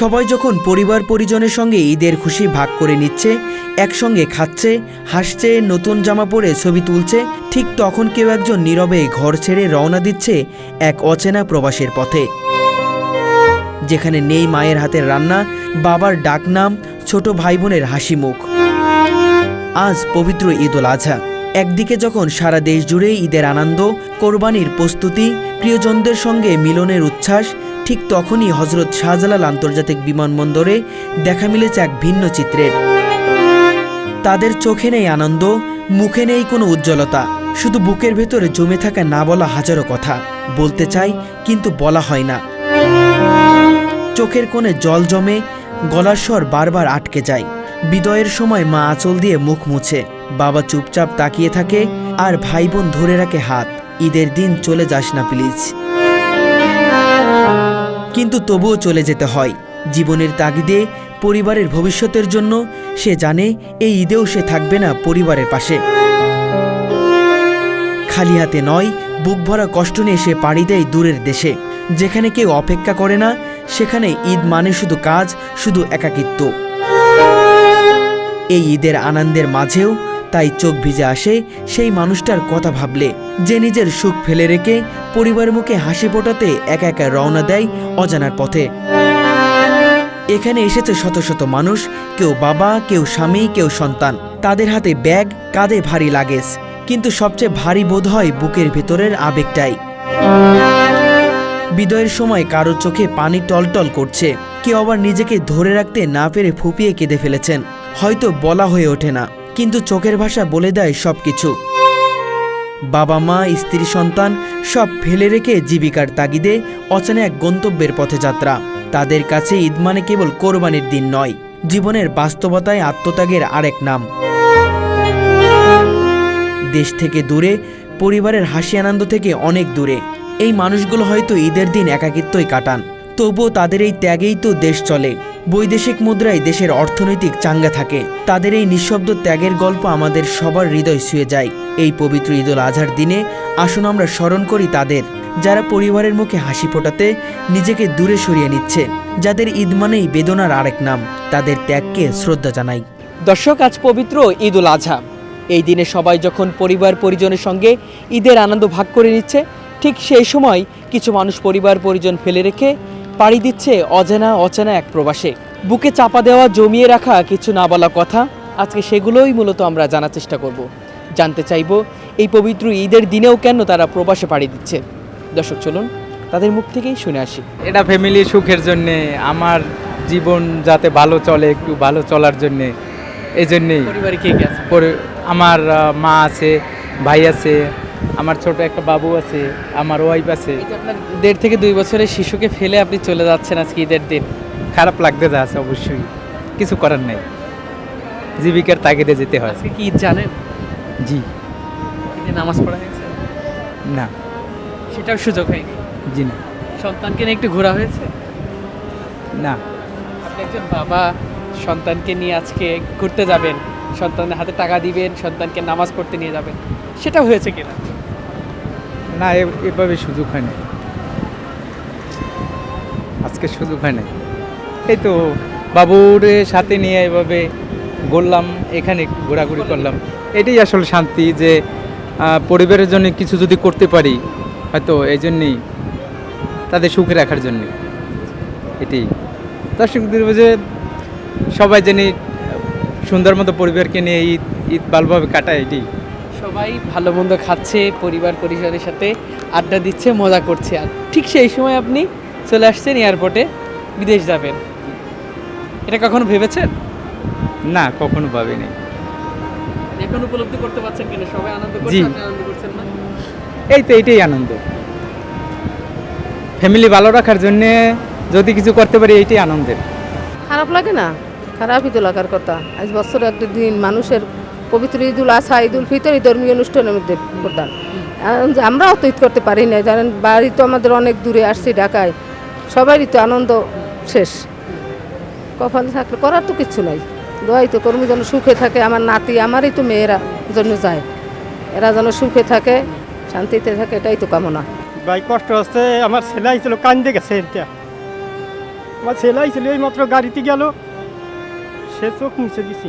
সবাই যখন পরিবার পরিজনের সঙ্গে ঈদের খুশি ভাগ করে নিচ্ছে, একসঙ্গে খাচ্ছে, হাসছে, নতুন জামা পরে ছবি তুলছে, ঠিক তখন কেউ একজন নীরবে ঘর ছেড়ে রওনা দিচ্ছে এক অচেনা প্রবাসের পথে, যেখানে নেই মায়ের হাতের রান্না, বাবার ডাকনাম, ছোট ভাই বোনের হাসি মুখ। আজ পবিত্র ঈদ উল আজহা। একদিকে যখন সারা দেশ জুড়ে ঈদের আনন্দ, কোরবানির প্রস্তুতি, প্রিয়জনদের সঙ্গে মিলনের উচ্ছ্বাস, ঠিক তখনই হজরত শাহজালাল আন্তর্জাতিক বিমানবন্দরে দেখা মিলেছে এক ভিন্ন চিত্রের। তাদের চোখে নেই আনন্দ, মুখে নেই কোনো উজ্জ্বলতা, শুধু বুকের ভেতরে জমে থাকা না বলা হাজারো কথা। বলতে চাই কিন্তু বলা হয় না। চোখের কোণে জল জমে, গলার স্বর বারবার আটকে যায়। বিদায়ের সময় মা আঁচল দিয়ে মুখ মুছে, বাবা চুপচাপ তাকিয়ে থাকে, আর ভাই বোন ধরে রাখে হাত। ঈদের দিন চলে যাস না প্লিজ। কিন্তু তবুও চলে যেতে হয় জীবনের তাগিদে, পরিবারের ভবিষ্যতের জন্য। সে জানে এই ঈদেও সে থাকবে না পরিবারের পাশে। খালি হাতে নয়, বুক ভরা কষ্ট নিয়ে সে পাড়ি দেয় দূরের দেশে, যেখানে কেউ অপেক্ষা করে না। সেখানে ঈদ মানে শুধু কাজ, শুধু একাকিত্ব। এই ঈদের আনন্দের মাঝেও তাই চোখ ভিজে আসে সেই মানুষটার কথা ভাবলে, যে নিজের সুখ ফেলে রেখে পরিবারের মুখে হাসি ফোটাতে একা একা রওনা দেয় অজানার পথে। এখানে এসেছে শত শত মানুষ, কেউ বাবা, কেউ স্বামী, কেউ সন্তান। তাদের হাতে ব্যাগ, কাঁধে ভারী লাগেজ, কিন্তু সবচেয়ে ভারী বোধ হয় বুকের ভেতরের আবেগটাই। বিদায়ের সময় কারো চোখে পানি টলটল করছে, কেউ আবার নিজেকে ধরে রাখতে না পেরে ফুপিয়ে কেঁদে ফেলেছেন। হয়তো বলা হয়ে ওঠে না, কিন্তু চোখের ভাষা বলে দেয় সবকিছু। বাবা মা, স্ত্রী, সন্তান সব ফেলে রেখে জীবিকার তাগিদে অচেনা এক গন্তব্যের পথে যাত্রা। তাদের কাছে ঈদ মানে কেবল কোরবানির দিন নয়, জীবনের বাস্তবতায় আত্মত্যাগের আরেক নাম। দেশ থেকে দূরে, পরিবারের হাসি আনন্দ থেকে অনেক দূরে এই মানুষগুলো হয়তো ঈদের দিন একাকিত্বই কাটান, তবুও তাদের এই ত্যাগেই তো দেশ চলে। বৈদেশিক মুদ্রায় দেশের অর্থনৈতিক চাঙ্গা থাকে। তাদের এই নিঃশব্দ ত্যাগের গল্প আমাদের সবার হৃদয় ছুঁয়ে যায়। এই পবিত্র ঈদ উল আজহার দিনে আসুন আমরা স্মরণ করি তাদের, যারা পরিবারের মুখে হাসি ফোটাতে নিজেকে দূরে সরিয়ে নিচ্ছে, যাদের ঈদ মানেই বেদনার আরেক নাম। তাদের ত্যাগকে শ্রদ্ধা জানাই। দর্শক, আজ পবিত্র ঈদ উল আজহা। এই দিনে সবাই যখন পরিবার পরিজনের সঙ্গে ঈদের আনন্দ ভাগ করে নিচ্ছে, ঠিক সেই সময় কিছু মানুষ পরিবার পরিজন ফেলে রেখে পাড়ি দিচ্ছে অচেনা এক প্রবাসে। বুকে চাপা দেওয়া, জমিয়ে রাখা কিছু না বলা কথা, আজকে সেগুলোই মূলত আমরা জানার চেষ্টা করব। জানতে চাইব এই পবিত্র ঈদের দিনেও কেন তারা প্রবাসে পাড়ি দিচ্ছে। দর্শক, চলুন তাদের মুখ থেকেই শুনে আসি। এটা ফ্যামিলি সুখের জন্যে, আমার জীবন যাতে ভালো চলে, একটু ভালো চলার জন্যে, এই জন্যেই। পরিবারে কে কে আছে? আমার মা আছে, ভাই আছে, আমার ছোট একটা বাবু আছে, আমার ওয়াইফ আছে। আপনার 1.5 থেকে 2 বছরের শিশুকে ফেলে আপনি চলে যাচ্ছেন আজকে ঈদের দিন। খারাপ লাগতে যাচ্ছে, অবশ্যই কিছু করার নেই, জীবিকার তাগিদে যেতে হয়। আজকে কি ঈদ জানেন? জি। ঈদে নামাজ পড়া হয়েছে? না। সেটাও সুযোগ হয়নি? জি না। সন্তানকে নিয়ে একটু ঘোরা হয়েছে? না। আপনি একজন বাবা, সন্তানকে নিয়ে আজকে ঘুরতে যাবেন, সন্তানের হাতে টাকা দিবেন, সন্তানকে নামাজ পড়তে নিয়ে যাবেন, সেটাও হয়েছে কিনা? না, এভাবে সুযোগ হয় না, আজকে সুযোগ হয় না। এই তো বাবুর সাথে নিয়ে এভাবে ঘুরলাম, এখানে ঘোরাঘুরি করলাম। এটাই আসলে শান্তি, যে পরিবারের জন্য কিছু যদি করতে পারি, হয়তো এই জন্যেই, তাদের সুখে রাখার জন্যে। এটাই দর্শকদের যে সবাই জানি সুন্দর মতো পরিবারকে নিয়ে ঈদ ভালোভাবে কাটায়। এটি সবাই ভালো মন্দ খাচ্ছে, পরিবার পরিজনের সাথে আড্ডা দিচ্ছে, মজা করছে, আর ঠিক সেই সময় আপনি চলে আসছেন এয়ারপোর্টে, বিদেশ যাবেন। এটা কখনো ভেবেছেন? না, কখনো ভাবিনি। এখন উপলব্ধি করতে পারছেন কিনা সবাই আনন্দ করছে, আপনি আনন্দ করছেন না? এই তো এটাই আনন্দ, ফ্যামিলি ভালো রাখার জন্যে যদি কিছু করতে পারি, এইটাই আনন্দের। খারাপ লাগে না? খারাপই তো লাগার কথা। আজ বছর একটা দিন মানুষের পবিত্র ঈদ উল আজহা, ঈদ উল ফিতর, ধর্মীয় অনুষ্ঠানের মধ্যে প্রধান। আমরাও তো ঈদ করতে পারি না, জানেন, বাড়ি তো আমাদের অনেক দূরে, আসছি ঢাকায়, সবারই তো আনন্দ শেষ। কপালে থাকলে করার তো কিচ্ছু নাই। দোয়াই তো কর্মী যেন সুখে থাকে, আমার নাতি, আমারই তো মেয়েরা জন্য যায়, এরা যেন সুখে থাকে, শান্তিতে থাকে, এটাই তো কামনা। ভাই কষ্ট হচ্ছে, আমার ছেলে আইছিল কান্দে গেছে, এটা আমার ছেলে আইছিল এই মাত্র গাড়িতে গেল, সে চোখ মুছে দিছি।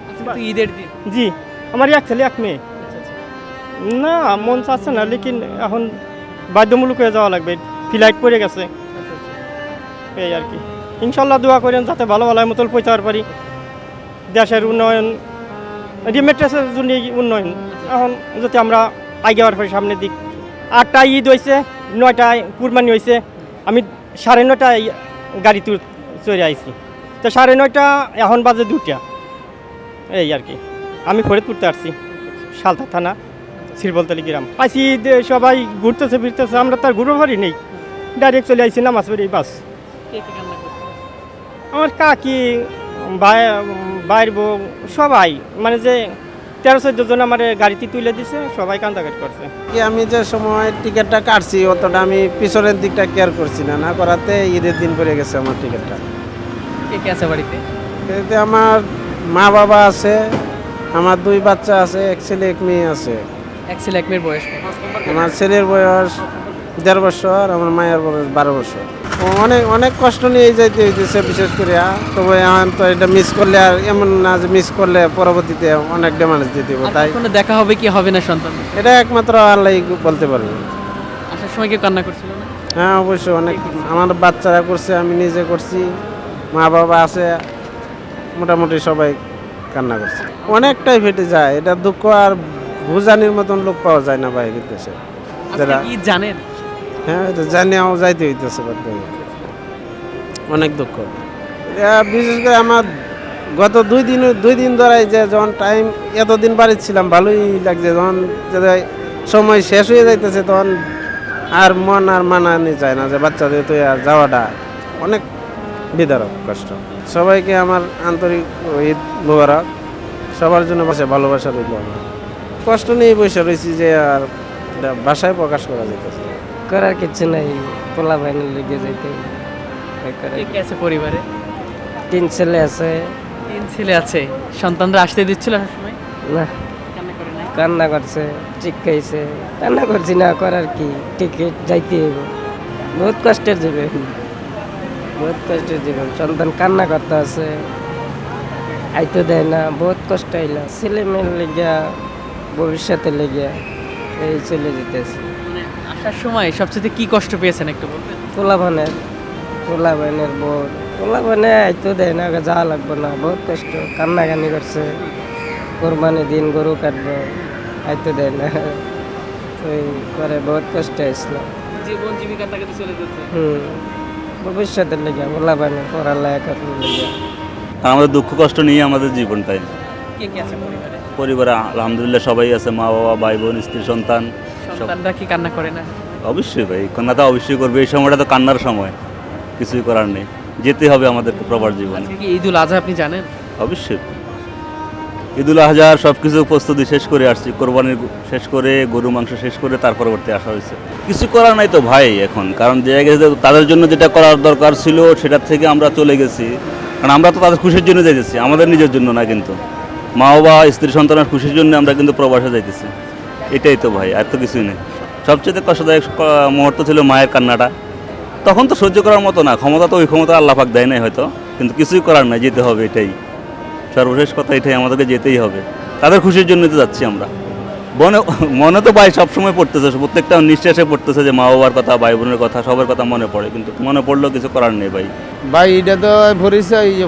আজকে তো ঈদের দিন। জি, আমার এক ছেলে এক মেয়ে। না মন চাচ্ছে না, লেকিন এখন বাধ্যমূলক হয়ে যাওয়া লাগবে, ফ্লাইট পড়ে গেছে এই আর কি। ইনশাল্লাহ দোয়া করেন যাতে ভালো ভালো মতন পৌঁছাতে পারি। দেশের উন্নয়ন, রিমিটেন্সের জন্য উন্নয়ন, এখন যাতে আমরা আগাবার পারি সামনের দিক। 8টায় ঈদ হয়েছে, 9টায় কুরবানি হয়েছে, আমি 9:30টায় গাড়িতে চলে আইছি, তো 9:30 এখন বাজে 2টা এই আর কি। আমি ফরিদপুরতে আসছি, সালতা থানা, শ্রীবলতলি গ্রাম। আইসি সবাই ঘুরতেছে ফিরতেছে, আমরা তার ঘুরো পারি নেই, ডাইরেক্ট চলে আইসি নামাজ পড়ি বাস। আমার কাকি বাইর বউ সবাই, মানে যে 13-14 জন আমার গাড়িতে তুলে দিছে, সবাই কান্দাকাটি করছে। কি আমি যে সময় টিকিটটা কাটছি অতটা আমি পিছনের দিকটা কেয়ার করছি না, না করাতে ঈদের দিন পড়ে গেছে আমার টিকিটটা। কে কে আছে বাড়িতে? এতে আমার মা বাবা আছে, আমার 2 বাচ্চা আছে, এক ছেলে এক মেয়ে আছে। এক ছেলে এক মেয়ের বয়স কত? আমার ছেলের বয়স 1.5 বছর, আমার মায়ের বয়স 12 বছর। অনেক অনেক কষ্ট নিয়ে যাইতে হইতেছে বিশেষ করে। তবে এখন তো এটা মিস করলে আর এমন না যে মিস করলে পরবর্তীতে অনেক ড্যামেজ দিতে হবে, তাই কখনো দেখা হবে কি হবে না সন্তান? এটা একমাত্র আল্লাহ বলতে পারবে। আসার সময় কেউ কান্না করছিল না? হ্যাঁ অবশ্যই, অনেক আমার বাচ্চারা করছে, আমি নিজে করছি, মা বাবা আছে, মোটামুটি সবাই কান্না করছে। অনেকটাই ফেটে যায়, এটা দুঃখ আর বোঝানির মতন লোক পাওয়া যায় না বাইরের দেশে যারা। আজকে কি জানেন? হ্যাঁ এটা জানি, আমার যাইতে হইতেছে, অনেক দুঃখ। বিশেষ করে আমার গত 2 দিন ধরে যে যখন টাইম এতদিন বাড়ি ছিলাম ভালোই লাগছে, যখন সময় শেষ হয়ে যাইতেছে তখন আর মন আর মানানি যায় না যে বাচ্চাদের তো আর যাওয়াটা অনেক বিদারক কষ্ট। সবাইকে আমার আন্তরিক ঈদ মোবারক, সবার জন্য বসে ভালোবাসা রইল। আমার কষ্ট নিয়ে বসে রয়েছি যে আর ভাষায় প্রকাশ করা যেতেছে। করার কিছু নাই, পোলা বাইনে লেগে যাইতে। কে কে আছে পরিবারে? 3 ছেলে আছে। 3 ছেলে আছে। সন্তানরা আসতে দিচ্ছিল আসার সময়? না, কান্না করে নাই? কান্না করছে, চিৎকাইছে। কান্না করছি না, করার কি, টিকিট যাইতে হইব। বহুত কষ্টের জীবন, বহুত কষ্টের জীবন। সন্তান কান্না করতে আছে, আইতে দেয় না, বহুত কষ্ট আইলা। ছেলে মেয়ের লেগিয়া, ভবিষ্যতের লেগিয়া এই চলে যেতেছে। মানে আসার সময় সবচেয়ে কি কষ্ট পেয়েছেন একটু বলবেন? পোলা বানের বোর, পোলা বানে আইতো দেয় না, যাওয়া লাগবে না, বহুত কষ্ট। কান্নাকানি করছে, কোরবানি দিন গরু কাটবো, আইতো দেয় না, তো এই করে বহুত কষ্ট আসলো। জীবন জীবিকা তাকে তো চলে যেতে। ভবিষ্যতের লেগে পোলা বানের পড়ালেখা করার লেগে। আমাদের দুঃখ কষ্ট নিয়ে আমাদের জীবনটাই। কে কে আছে পরিবারে? পরিবারে আলহামদুলিল্লাহ সবাই আছে, মা বাবা, ভাই বোন, স্ত্রী, সন্তান। সন্তানরা কি কান্না করে না? অবশ্যই ভাই, কান্না তো অবশ্যই করবে, এই সময়টা তো কান্নার সময়, কিছুই করার নেই, যেতে হবে আমাদেরকে প্রবার জীবনে। আজকে কি ঈদুল আজহা আপনি জানেন? অবশ্যই ঈদুল আজহার সব কিছু প্রস্তুতি শেষ করে আসছি, কোরবানির শেষ করে, গরু মাংস শেষ করে তার পরবর্তী আসা হয়েছে। কিছু করার নাই তো ভাই এখন, কারণ যে তাদের জন্য যেটা করার দরকার ছিল সেটার থেকে আমরা চলে গেছি, কারণ আমরা তো তাদের খুশির জন্য যাইতেছি, আমাদের নিজের জন্য না। কিন্তু মা বাবা, স্ত্রী, সন্তানের খুশির জন্য আমরা কিন্তু প্রবাসে যাইতেছি, এটাই তো ভাই, আর তো কিছুই নেই। সবচেয়ে কষ্টদায়ক মুহূর্ত ছিল মায়ের কান্নাটা, তখন তো সহ্য করার মতো না, ক্ষমতা তো ওই ক্ষমতা আল্লাহ পাক দেয় নাই হয়তো, কিন্তু কিছুই করার নাই, যেতে হবে, এটাই সর্বশেষ কথা, এটাই আমাদেরকে যেতেই হবে, তাদের খুশির জন্য তো যাচ্ছি আমরা। মনে তো ভাই সবসময় পড়তেছে, প্রত্যেকটা নিঃশ্বাসে পড়তেছে যে মা বাবার কথা, ভাই বোনের কথা, সবার কথা মনে পড়ে, কিন্তু মনে পড়লেও কিছু করার নেই ভাই। ভাই এটা তো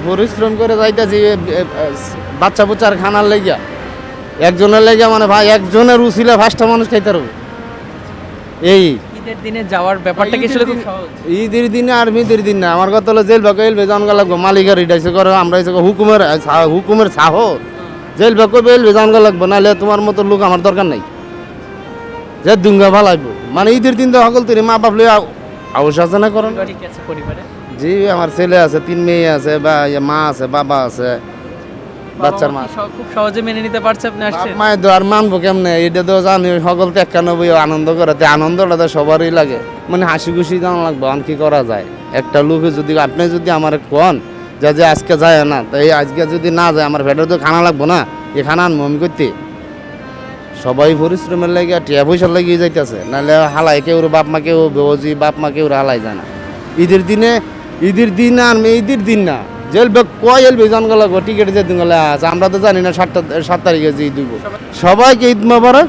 পরিশ্রম করে যাইতেছি বাচ্চা বুচ্চার খানার লেগিয়া, একজনের লেগিয়া, মানে ভাই একজনের উচিলে 5টা মানুষ খাইতে পারবে। এই ঈদের দিনে যাওয়ার ব্যাপারটা কি আসলে খুব সহজ? ঈদের দিনে আর ঈদের দিন না, আমার কথা হলো জেল বাকে বেজানগা লাগবো, মালিকের ইটাইছে করে, আমরা হুকুমের সাহ জেল বাকে বেজানগা লাগবো, নাহলে তোমার মতো লোক আমার দরকার নাই, যে দুঙ্গা ভালো লাগবো। মানে ঈদের দিন তো সকল তুই মা বাপ লই আবশ্য আছে না করেন। পরিবারে কি আছে পরিবারে? জি আমার ছেলে আছে, 3 মেয়ে আছে, বা মা আছে, বাবা আছে, বাচ্চার মা। খুব সহজে মেনে নিতে পারছে আপনি আসছেন? মায়ের তো আর মানবো কেমনে, এটা তো জানি সকল তো 91 আনন্দ করাতে, আনন্দটা তো সবারই লাগে, মানে হাসি খুশি জানা লাগবে। আর কি করা যায়, একটা লোকে যদি আপনি যদি আমার কোন যে আজকে যায় না, তো এই আজকে যদি না যায় আমার ভেতরে তো খানা লাগবো না, এই খানা আনবো আমি করতে। সবাই পরিশ্রমের লাগে টিয়া পয়সার লাগিয়ে যাইতেছে, নাহলে হালাই কেউ বাপ মা, কেউ বেজি বাপ মা, কেউ হালাই যায় না। ঈদের দিন আর ঈদের দিন না জেল কয় এল বেজান গেল টিকিট যে দিন গেলে আছে আমরা তো জানি না 7 তারিখে যে ঈদ দিব সবাইকে ঈদ মোবারক